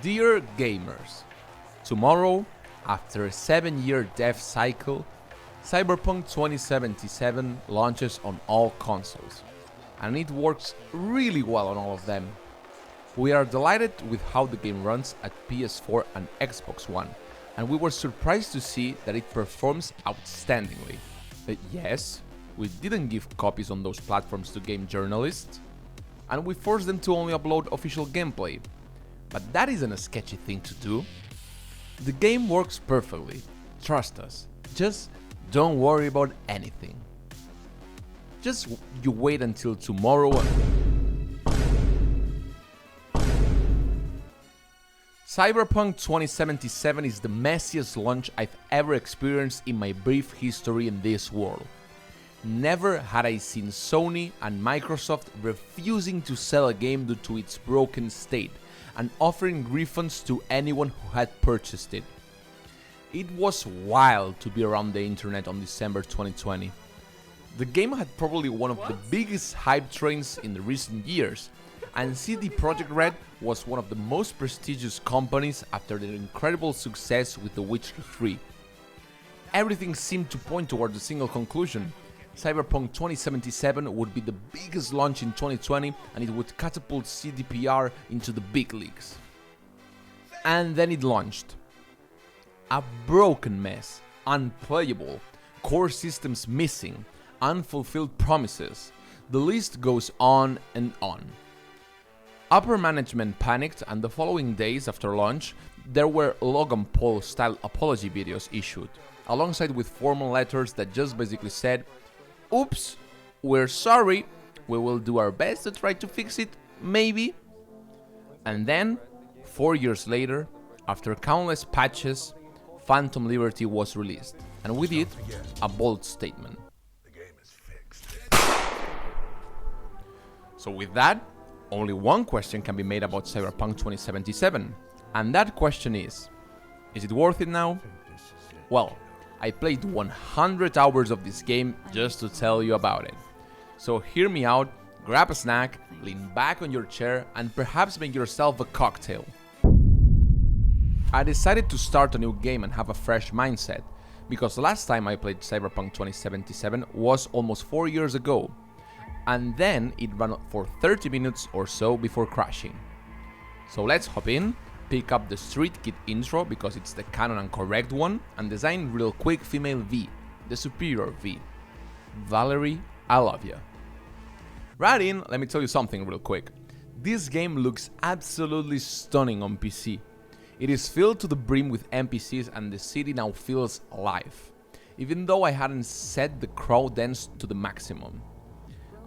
Dear gamers, tomorrow, after a 7-year dev cycle, Cyberpunk 2077 launches on all consoles, and it works really well on all of them. We are delighted with how the game runs at PS4 and Xbox One, and we were surprised to see that it performs outstandingly. But yes, we didn't give copies on those platforms to game journalists, and we forced them to only upload official gameplay. But that isn't a sketchy thing to do. The game works perfectly, trust us, just don't worry about anything. Just you wait until tomorrow. Cyberpunk 2077 is the messiest launch I've ever experienced in my brief history in this world. Never had I seen Sony and Microsoft refusing to sell a game due to its broken state and offering refunds to anyone who had purchased it. It was wild to be around the internet on December 2020. The game had probably one of the biggest hype trains in the recent years, and CD Projekt Red was one of the most prestigious companies after their incredible success with The Witcher 3. Everything seemed to point towards a single conclusion. Cyberpunk 2077 would be the biggest launch in 2020 and it would catapult CDPR into the big leagues. And then it launched. A broken mess, unplayable, core systems missing, unfulfilled promises. The list goes on and on. Upper management panicked, and the following days after launch, there were Logan Paul style apology videos issued, alongside with formal letters that just basically said, "Oops, we're sorry, we will do our best to try to fix it, maybe." And then, 4 years later, after countless patches, Phantom Liberty was released, and with it, a bold statement. The game is fixed. So with that, only one question can be made about Cyberpunk 2077, and that question is it worth it now? Well, I played 100 hours of this game just to tell you about it. So hear me out, grab a snack, lean back on your chair, and perhaps make yourself a cocktail. I decided to start a new game and have a fresh mindset, because last time I played Cyberpunk 2077 was almost 4 years ago, and then it ran for 30 minutes or so before crashing. So let's hop in, pick up the Street Kid intro because it's the canon and correct one, and design real quick female V, the superior V. Valerie, I love ya. Right in, let me tell you something real quick. This game looks absolutely stunning on PC. It is filled to the brim with NPCs and the city now feels alive, even though I hadn't set the crowd dance to the maximum.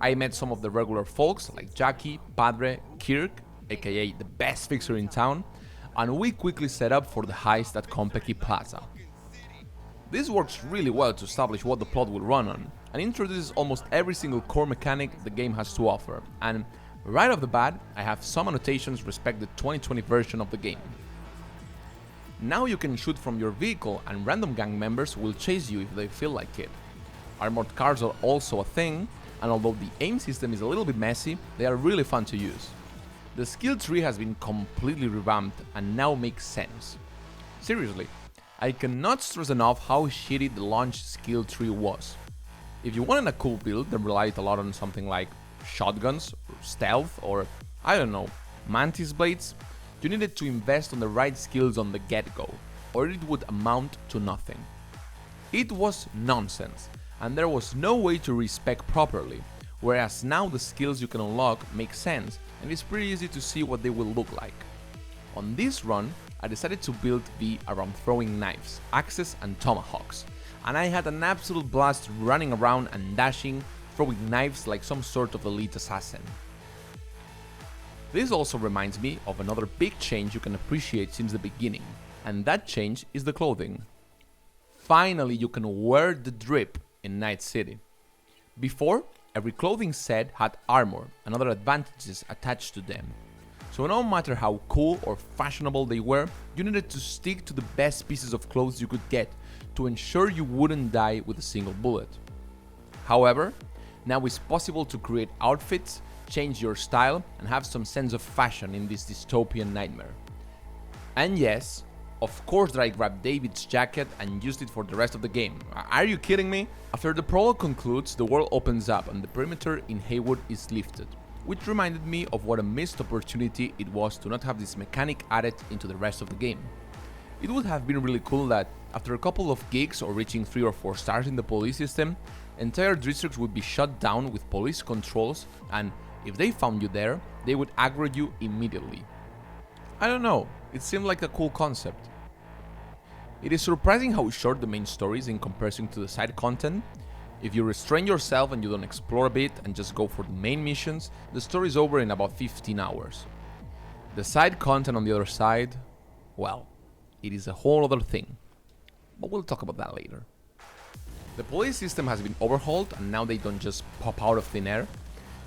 I met some of the regular folks like Jackie, Padre, Kirk, aka the best fixer in town, and we quickly set up for the heist at Konpeki Plaza. This works really well to establish what the plot will run on, and introduces almost every single core mechanic the game has to offer, and right off the bat, I have some annotations respect the 2020 version of the game. Now you can shoot from your vehicle and random gang members will chase you if they feel like it. Armored cars are also a thing, and although the aim system is a little bit messy, they are really fun to use. The skill tree has been completely revamped and now makes sense. Seriously, I cannot stress enough how shitty the launch skill tree was. If you wanted a cool build that relied a lot on something like shotguns, or stealth, or I don't know, mantis blades, you needed to invest on the right skills on the get-go, or it would amount to nothing. It was nonsense, and there was no way to respec properly, whereas now the skills you can unlock make sense, and it's pretty easy to see what they will look like. On this run, I decided to build V around throwing knives, axes and tomahawks, and I had an absolute blast running around and dashing, throwing knives like some sort of elite assassin. This also reminds me of another big change you can appreciate since the beginning, and that change is the clothing. Finally, you can wear the drip in Night City. Before, every clothing set had armor and other advantages attached to them. So no matter how cool or fashionable they were, you needed to stick to the best pieces of clothes you could get to ensure you wouldn't die with a single bullet. However, now it's possible to create outfits, change your style, and have some sense of fashion in this dystopian nightmare. And yes, of course that I grabbed David's jacket and used it for the rest of the game. Are you kidding me? After the prologue concludes, the world opens up and the perimeter in Haywood is lifted, which reminded me of what a missed opportunity it was to not have this mechanic added into the rest of the game. It would have been really cool that, after a couple of gigs or reaching 3 or 4 stars in the police system, entire districts would be shut down with police controls, and if they found you there, they would aggro you immediately. I don't know, it seemed like a cool concept. It is surprising how short the main story is in comparison to the side content. If you restrain yourself and you don't explore a bit and just go for the main missions, the story is over in about 15 hours. The side content on the other side, well, it is a whole other thing. But we'll talk about that later. The police system has been overhauled and now they don't just pop out of thin air.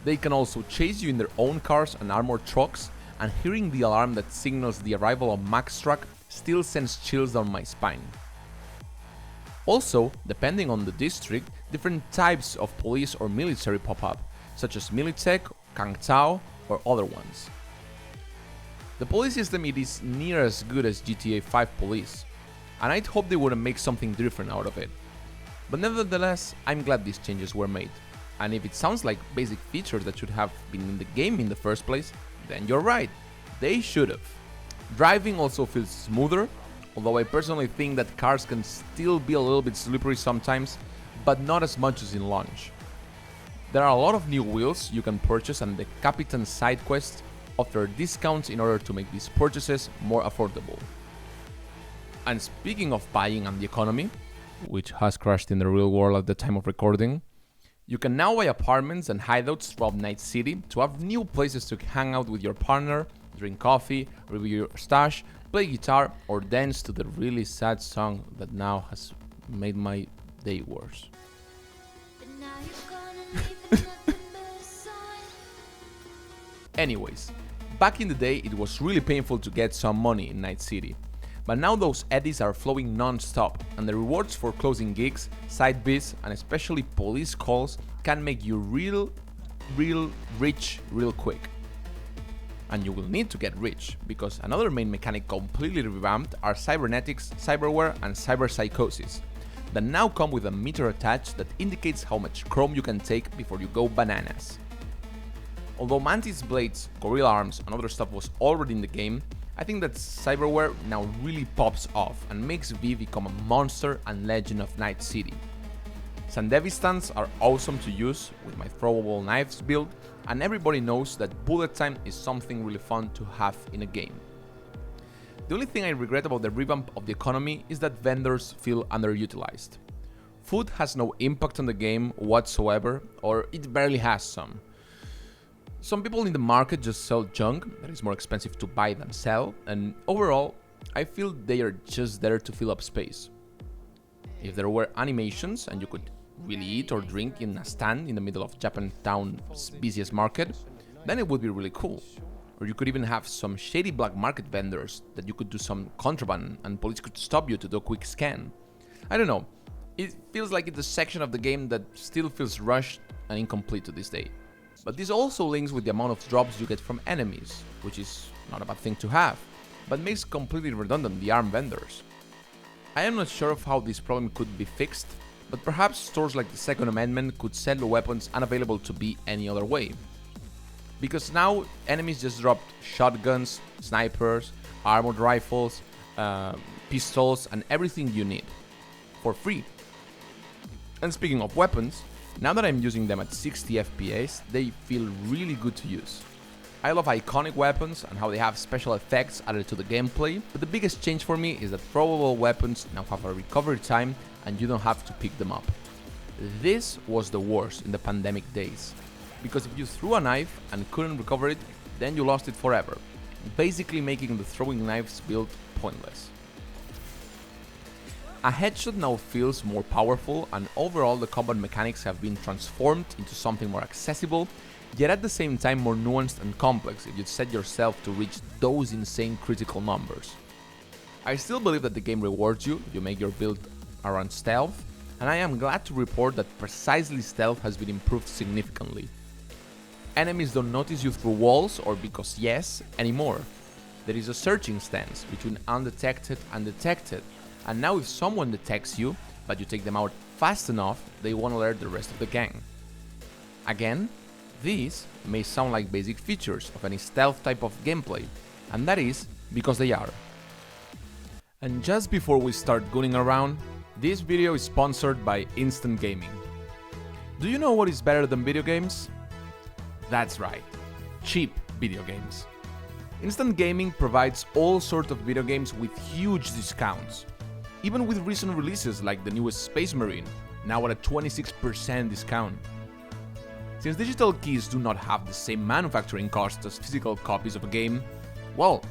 They can also chase you in their own cars and armored trucks, and hearing the alarm that signals the arrival of Mac's truck still sends chills down my spine. Also, depending on the district, different types of police or military pop up, such as Militech, Kang Tao, or other ones. The police system it is near as good as GTA 5 police, and I'd hope they would make something different out of it. But nevertheless, I'm glad these changes were made, and if it sounds like basic features that should have been in the game in the first place, then you're right, they should have. Driving also feels smoother, although I personally think that cars can still be a little bit slippery sometimes, but not as much as in launch. There are a lot of new wheels you can purchase, and the Capitan side quests offer discounts in order to make these purchases more affordable. And speaking of buying and the economy, which has crashed in the real world at the time of recording, you can now buy apartments and hideouts throughout Night City to have new places to hang out with your partner, drink coffee, review your stash, play guitar, or dance to the really sad song that now has made my day worse. Anyways, back in the day it was really painful to get some money in Night City, but now those eddies are flowing non-stop, and the rewards for closing gigs, side biz, and especially police calls can make you real rich real quick. And you will need to get rich, because another main mechanic completely revamped are cybernetics, cyberware, and cyberpsychosis, that now come with a meter attached that indicates how much chrome you can take before you go bananas. Although Mantis blades, gorilla arms, and other stuff was already in the game, I think that cyberware now really pops off and makes V become a monster and legend of Night City. Sandevistans are awesome to use with my throwable knives build, and everybody knows that bullet time is something really fun to have in a game. The only thing I regret about the revamp of the economy is that vendors feel underutilized. Food has no impact on the game whatsoever, or it barely has some. Some people in the market just sell junk that is more expensive to buy than sell, and overall, I feel they are just there to fill up space. If there were animations and you could really eat or drink in a stand in the middle of Japantown's busiest market, then it would be really cool. Or you could even have some shady black market vendors that you could do some contraband and police could stop you to do a quick scan. I don't know, it feels like it's a section of the game that still feels rushed and incomplete to this day. But this also links with the amount of drops you get from enemies, which is not a bad thing to have, but makes completely redundant the arm vendors. I am not sure of how this problem could be fixed, but perhaps stores like the Second Amendment could sell the weapons unavailable to be any other way. Because now enemies just dropped shotguns, snipers, armored rifles, pistols, and everything you need for free. And speaking of weapons, now that I'm using them at 60 FPS, they feel really good to use. I love iconic weapons and how they have special effects added to the gameplay, but the biggest change for me is that throwable weapons now have a recovery time and you don't have to pick them up. This was the worst in the pandemic days, because if you threw a knife and couldn't recover it, then you lost it forever, basically making the throwing knives build pointless. A headshot now feels more powerful, and overall the combat mechanics have been transformed into something more accessible, yet at the same time more nuanced and complex if you set yourself to reach those insane critical numbers. I still believe that the game rewards you if you make your build around stealth, and I am glad to report that precisely stealth has been improved significantly. Enemies don't notice you through walls or because yes anymore. There is a searching stance between undetected and detected, and now if someone detects you, but you take them out fast enough, they won't alert the rest of the gang. Again, these may sound like basic features of any stealth type of gameplay, and that is because they are. And just before we start gooning around, this video is sponsored by Instant Gaming. Do you know what is better than video games? That's right, cheap video games. Instant Gaming provides all sorts of video games with huge discounts, even with recent releases like the newest Space Marine, now at a 26% discount. Since digital keys do not have the same manufacturing cost as physical copies of a game, well,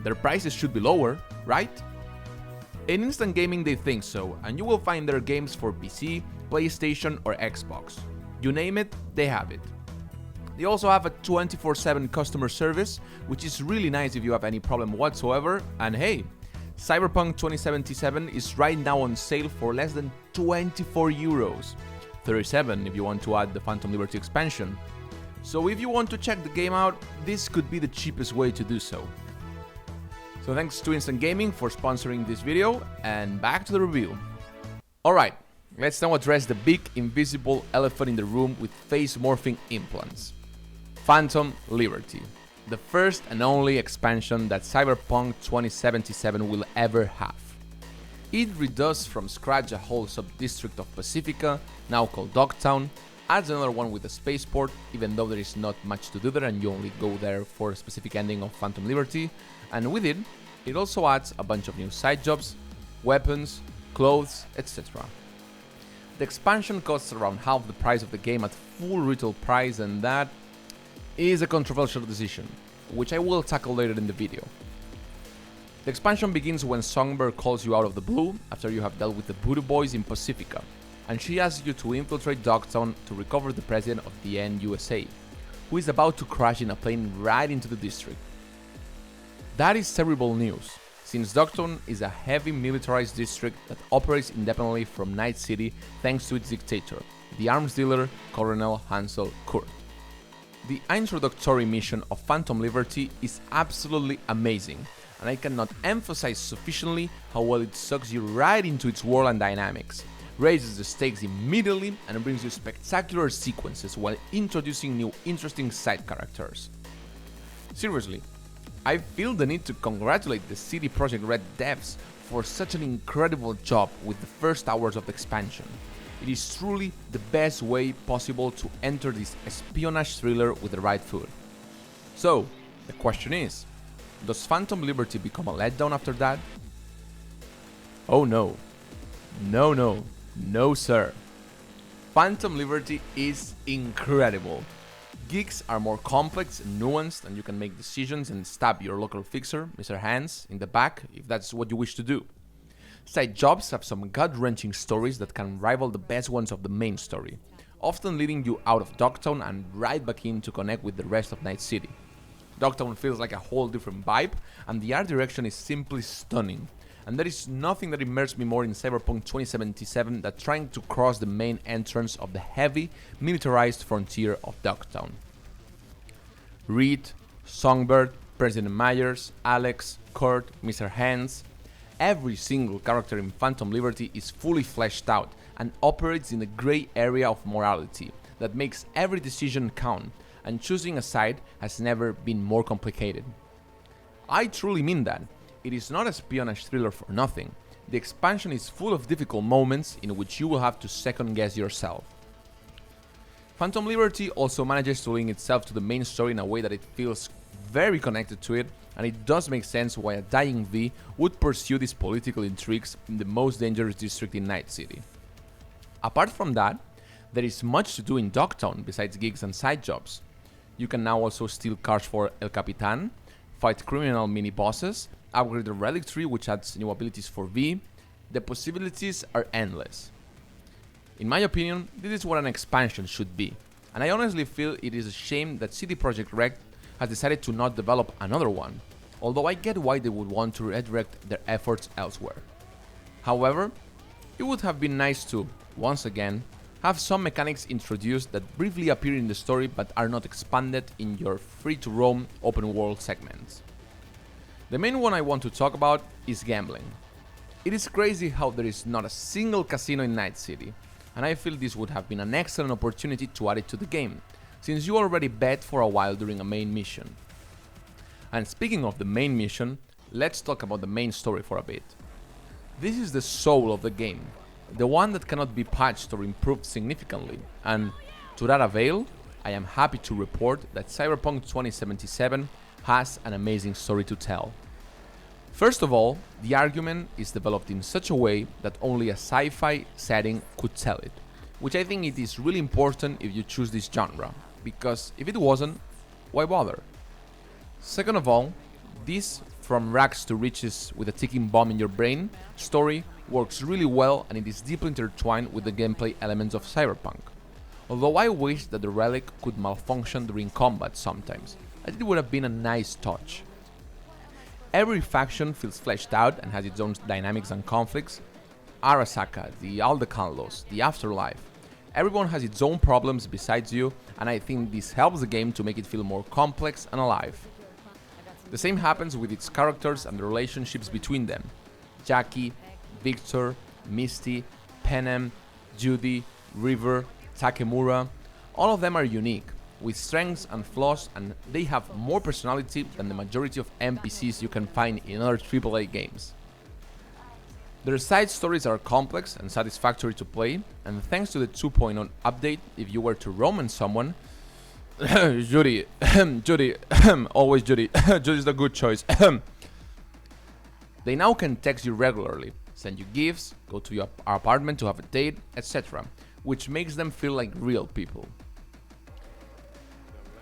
their prices should be lower, right? In Instant Gaming they think so, and you will find their games for PC, PlayStation or Xbox. You name it, they have it. They also have a 24/7 customer service, which is really nice if you have any problem whatsoever, and hey, Cyberpunk 2077 is right now on sale for less than 24 euros, 37 if you want to add the Phantom Liberty expansion. So if you want to check the game out, this could be the cheapest way to do so. So thanks to Instant Gaming for sponsoring this video, and back to the review. Alright, let's now address the big invisible elephant in the room with face morphing implants. Phantom Liberty, the first and only expansion that Cyberpunk 2077 will ever have. It redoes from scratch a whole sub-district of Pacifica, now called Dogtown, adds another one with a spaceport, even though there is not much to do there and you only go there for a specific ending of Phantom Liberty, and with it, it also adds a bunch of new side jobs, weapons, clothes, etc. The expansion costs around half the price of the game at full retail price, and that is a controversial decision, which I will tackle later in the video. The expansion begins when Songbird calls you out of the blue after you have dealt with the Voodoo Boys in Pacifica, and she asks you to infiltrate Dogtown to recover the president of the USA, who is about to crash in a plane right into the district. That is terrible news, since Dogtown is a heavy militarized district that operates independently from Night City thanks to its dictator, the arms dealer Colonel Hansel Kurt. The introductory mission of Phantom Liberty is absolutely amazing, and I cannot emphasize sufficiently how well it sucks you right into its world and dynamics, raises the stakes immediately, and brings you spectacular sequences while introducing new interesting side characters. Seriously, I feel the need to congratulate the CD Projekt Red devs for such an incredible job with the first hours of the expansion. It is truly the best way possible to enter this espionage thriller with the right foot. So, the question is, does Phantom Liberty become a letdown after that? Oh no. No sir. Phantom Liberty is incredible. Gigs are more complex and nuanced, and you can make decisions and stab your local fixer, Mr. Hands, in the back if that's what you wish to do. Side jobs have some gut-wrenching stories that can rival the best ones of the main story, often leading you out of Dogtown and right back in to connect with the rest of Night City. Dogtown feels like a whole different vibe, and the art direction is simply stunning, and there is nothing that immersed me more in Cyberpunk 2077 than trying to cross the main entrance of the heavy, militarized frontier of Dogtown. Reed, Songbird, President Myers, Alex, Kurt, Mr. Hands, every single character in Phantom Liberty is fully fleshed out and operates in the grey area of morality that makes every decision count, and choosing a side has never been more complicated. I truly mean that. It is not a espionage thriller for nothing. The expansion is full of difficult moments in which you will have to second guess yourself. Phantom Liberty also manages to link itself to the main story in a way that it feels very connected to it, and it does make sense why a dying V would pursue these political intrigues in the most dangerous district in Night City. Apart from that, there is much to do in Dogtown besides gigs and side jobs. You can now also steal cars for El Capitan, fight criminal mini-bosses, upgrade the relic tree which adds new abilities for V. The possibilities are endless. In my opinion, this is what an expansion should be, and I honestly feel it is a shame that CD Projekt Red has decided to not develop another one, although I get why they would want to redirect their efforts elsewhere. However, it would have been nice to, once again, have some mechanics introduced that briefly appear in the story but are not expanded in your free-to-roam open-world segments. The main one I want to talk about is gambling. It is crazy how there is not a single casino in Night City, and I feel this would have been an excellent opportunity to add it to the game, since you already bet for a while during a main mission. And speaking of the main mission, let's talk about the main story for a bit. This is the soul of the game, the one that cannot be patched or improved significantly, and to that avail, I am happy to report that Cyberpunk 2077 has an amazing story to tell. First of all, the argument is developed in such a way that only a sci-fi setting could tell it, which I think it is really important if you choose this genre, because if it wasn't, why bother? Second of all, this from rags to riches with a ticking bomb in your brain story works really well, and it is deeply intertwined with the gameplay elements of Cyberpunk. Although I wish that the relic could malfunction during combat sometimes, I think it would have been a nice touch. Every faction feels fleshed out and has its own dynamics and conflicts. Arasaka, the Aldecanlos, the Afterlife. Everyone has its own problems besides you, and I think this helps the game to make it feel more complex and alive. The same happens with its characters and the relationships between them. Jackie, Victor, Misty, Penem, Judy, River, Takemura, all of them are unique, with strengths and flaws, and they have more personality than the majority of NPCs you can find in other AAA games. Their side stories are complex and satisfactory to play, and thanks to the 2.0 update, if you were to romance someone, Judy, Judy, always Judy, Judy's a good choice. They now can text you regularly, send you gifts, go to your apartment to have a date, etc., which makes them feel like real people.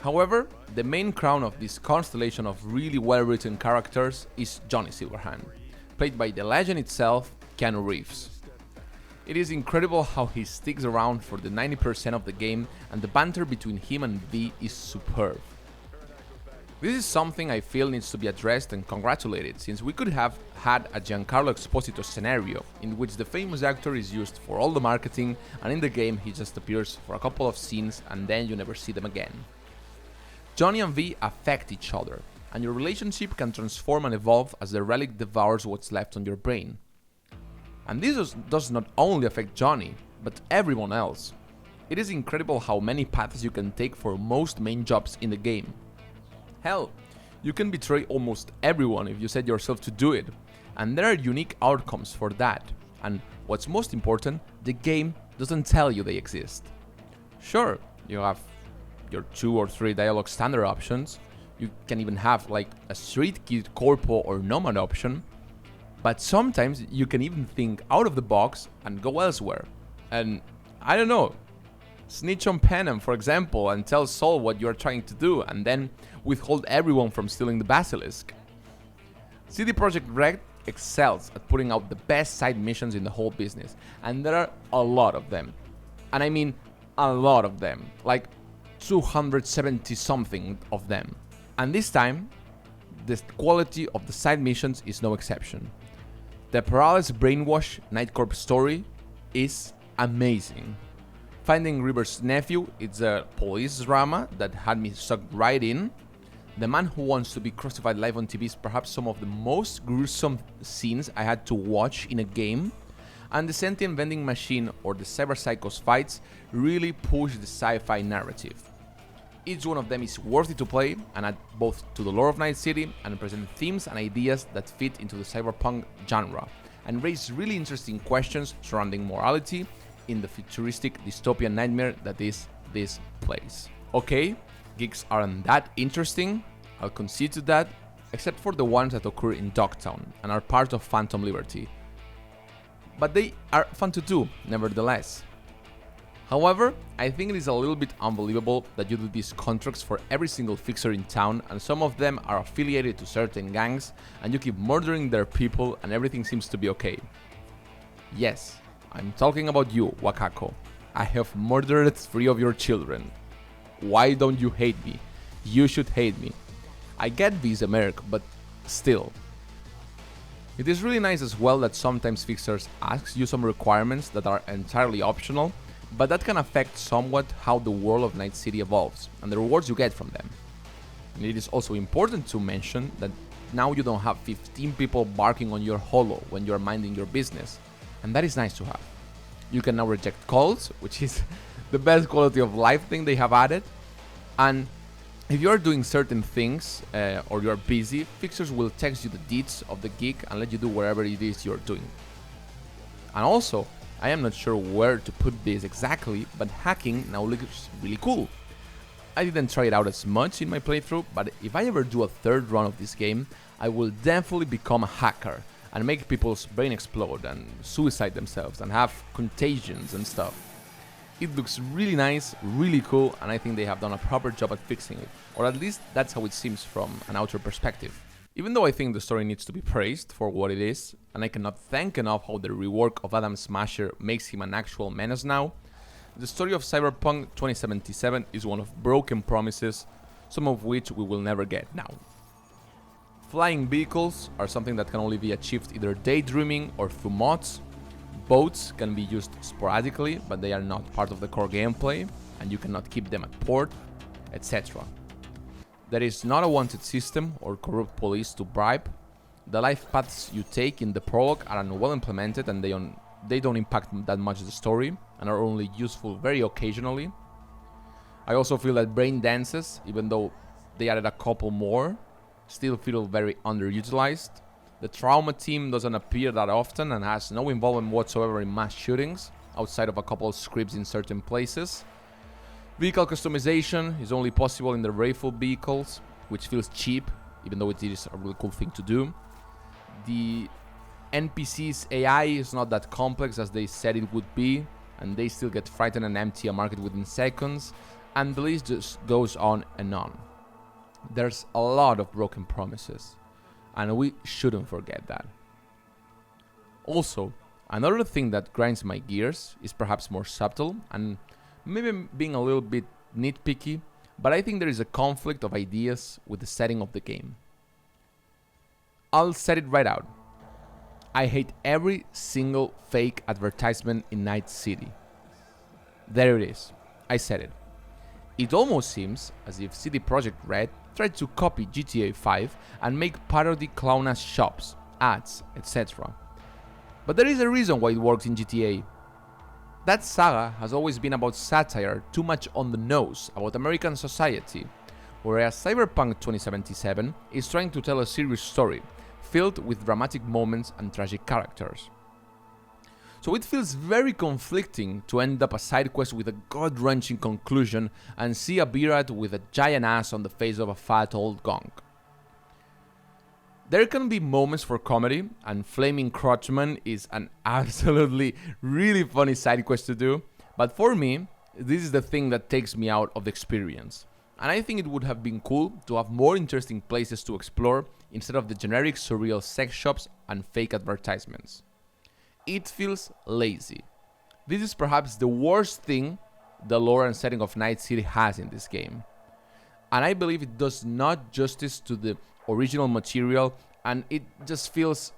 However, the main crown of this constellation of really well-written characters is Johnny Silverhand, played by the legend itself, Keanu Reeves. It is incredible how he sticks around for the 90% of the game, and the banter between him and V is superb. This is something I feel needs to be addressed and congratulated, since we could have had a Giancarlo Esposito scenario in which the famous actor is used for all the marketing, and in the game he just appears for a couple of scenes and then you never see them again. Johnny and V affect each other, and your relationship can transform and evolve as the relic devours what's left on your brain. And this does not only affect Johnny, but everyone else. It is incredible how many paths you can take for most main jobs in the game. Hell, you can betray almost everyone if you set yourself to do it, and there are unique outcomes for that, and what's most important, the game doesn't tell you they exist. Sure, you have your 2 or 3 dialogue standard options, you can even have like a street kid, corpo or nomad option, but sometimes you can even think out of the box and go elsewhere. And I don't know, snitch on Penem for example and tell Sol what you are trying to do and then withhold everyone from stealing the basilisk. CD Projekt Red excels at putting out the best side missions in the whole business, and there are a lot of them. And I mean a lot of them, like 270 something of them. And this time, the quality of the side missions is no exception. The Paralysis Brainwash Night Corp story is amazing. Finding River's nephew, it's a police drama that had me sucked right in. The Man Who Wants to Be Crucified live on TV is perhaps some of the most gruesome scenes I had to watch in a game. And the Sentient Vending Machine or the Cyber Psychos fights really push the sci-fi narrative. Each one of them is worthy to play and add both to the lore of Night City and present themes and ideas that fit into the cyberpunk genre, and raise really interesting questions surrounding morality in the futuristic dystopian nightmare that is this place. Okay, geeks aren't that interesting, I'll concede to that, except for the ones that occur in Dogtown and are part of Phantom Liberty. But they are fun to do, nevertheless. However, I think it is a little bit unbelievable that you do these contracts for every single fixer in town, and some of them are affiliated to certain gangs, and you keep murdering their people and everything seems to be okay. Yes, I'm talking about you, Wakako. I have murdered 3 of your children. Why don't you hate me? You should hate me. I get Visa Merc, but still. It is really nice as well that sometimes fixers ask you some requirements that are entirely optional, but that can affect somewhat how the world of Night City evolves and the rewards you get from them. And it is also important to mention that now you don't have 15 people barking on your holo when you're minding your business, and that is nice to have. You can now reject calls, which is the best quality of life thing they have added, and if you're doing certain things or you're busy, fixers will text you the deets of the gig and let you do whatever it is you're doing. And also, I am not sure where to put this exactly, but hacking now looks really cool. I didn't try it out as much in my playthrough, but if I ever do a third run of this game, I will definitely become a hacker and make people's brain explode and suicide themselves and have contagions and stuff. It looks really nice, really cool, and I think they have done a proper job at fixing it, or at least that's how it seems from an outer perspective. Even though I think the story needs to be praised for what it is, and I cannot thank enough how the rework of Adam Smasher makes him an actual menace now, the story of Cyberpunk 2077 is one of broken promises, some of which we will never get now. Flying vehicles are something that can only be achieved either daydreaming or through mods. Boats can be used sporadically, but they are not part of the core gameplay, and you cannot keep them at port, etc. There is not a wanted system or corrupt police to bribe. The life paths you take in the prologue are well implemented, and they don't impact that much the story and are only useful very occasionally. I also feel that brain dances, even though they added a couple more, still feel very underutilized. The trauma team doesn't appear that often and has no involvement whatsoever in mass shootings, outside of a couple of scripts in certain places. Vehicle customization is only possible in the rifle vehicles, which feels cheap, even though it is a really cool thing to do. The NPC's AI is not that complex as they said it would be, and they still get frightened and empty a market within seconds, and the list just goes on and on. There's a lot of broken promises, and we shouldn't forget that. Also, another thing that grinds my gears is perhaps more subtle and maybe being a little bit nitpicky, but I think there is a conflict of ideas with the setting of the game. I'll set it right out. I hate every single fake advertisement in Night City. There it is. I said it. It almost seems as if CD Projekt Red tried to copy GTA 5 and make parody clown-ass shops, ads, etc. But there is a reason why it works in GTA. That saga has always been about satire too much on the nose about American society, whereas Cyberpunk 2077 is trying to tell a serious story, filled with dramatic moments and tragic characters. So it feels very conflicting to end up a side quest with a gut-wrenching conclusion and see a beard with a giant ass on the face of a fat old gonk. There can be moments for comedy, and Flaming Crotchman is an absolutely really funny side quest to do, but for me, this is the thing that takes me out of the experience. And I think it would have been cool to have more interesting places to explore instead of the generic surreal sex shops and fake advertisements. It feels lazy. This is perhaps the worst thing the lore and setting of Night City has in this game. And I believe it does not justice to the original material, and it just feels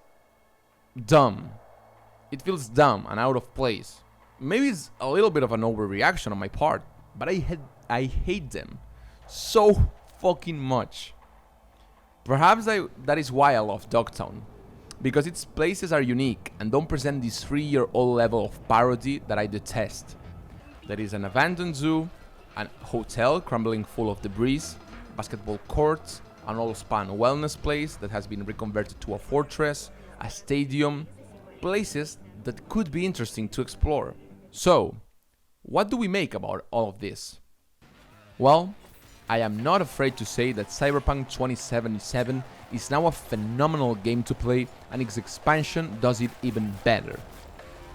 dumb. It feels dumb and out of place. Maybe it's a little bit of an overreaction on my part, but I hate them so fucking much. Perhaps that is why I love Dogtown, because its places are unique and don't present this 3-year-old level of parody that I detest. There is an abandoned zoo, a hotel crumbling full of debris, basketball courts, an all-span wellness place that has been reconverted to a fortress, a stadium, places that could be interesting to explore. So, what do we make about all of this? Well, I am not afraid to say that Cyberpunk 2077 is now a phenomenal game to play, and its expansion does it even better.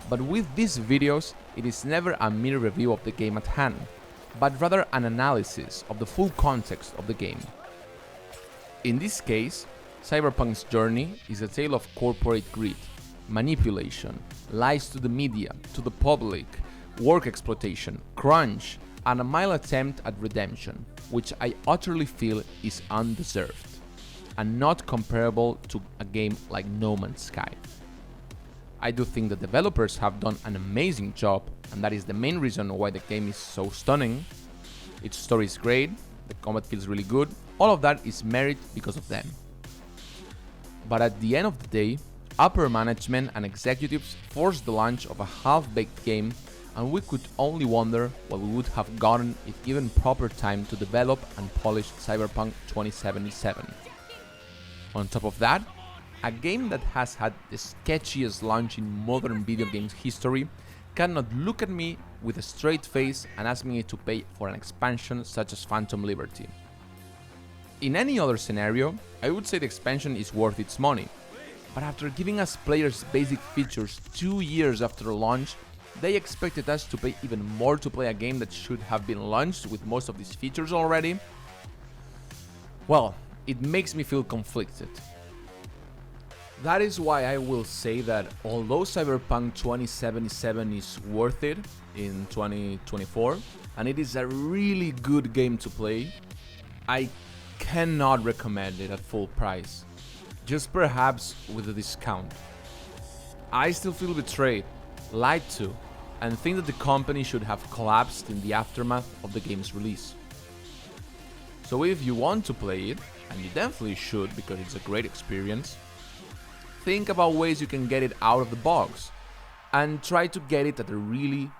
But with these videos, it is never a mere review of the game at hand, but rather an analysis of the full context of the game. In this case, Cyberpunk's journey is a tale of corporate greed, manipulation, lies to the media, to the public, work exploitation, crunch, and a mild attempt at redemption, which I utterly feel is undeserved, and not comparable to a game like No Man's Sky. I do think the developers have done an amazing job, and that is the main reason why the game is so stunning. Its story is great, the combat feels really good, all of that is merit because of them. But at the end of the day, upper management and executives forced the launch of a half-baked game, and we could only wonder what we would have gotten if given proper time to develop and polish Cyberpunk 2077. On top of that, a game that has had the sketchiest launch in modern video games history cannot look at me with a straight face and ask me to pay for an expansion such as Phantom Liberty. In any other scenario, I would say the expansion is worth its money, but after giving us players basic features 2 years after launch, they expected us to pay even more to play a game that should have been launched with most of these features already. Well, it makes me feel conflicted. That is why I will say that although Cyberpunk 2077 is worth it in 2024, and it is a really good game to play, I cannot recommend it at full price, just perhaps with a discount. I still feel betrayed, lied to, and think that the company should have collapsed in the aftermath of the game's release. So if you want to play it, and you definitely should because it's a great experience, think about ways you can get it out of the box, and try to get it at a really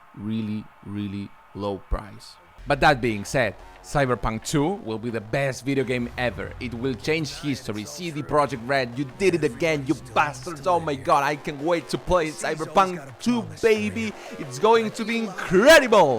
low price. But that being said, Cyberpunk 2 will be the best video game ever. It will change history. CD Projekt Red, you did it again, you bastards. Oh my god, I can't wait to play Cyberpunk 2, baby. It's going to be incredible.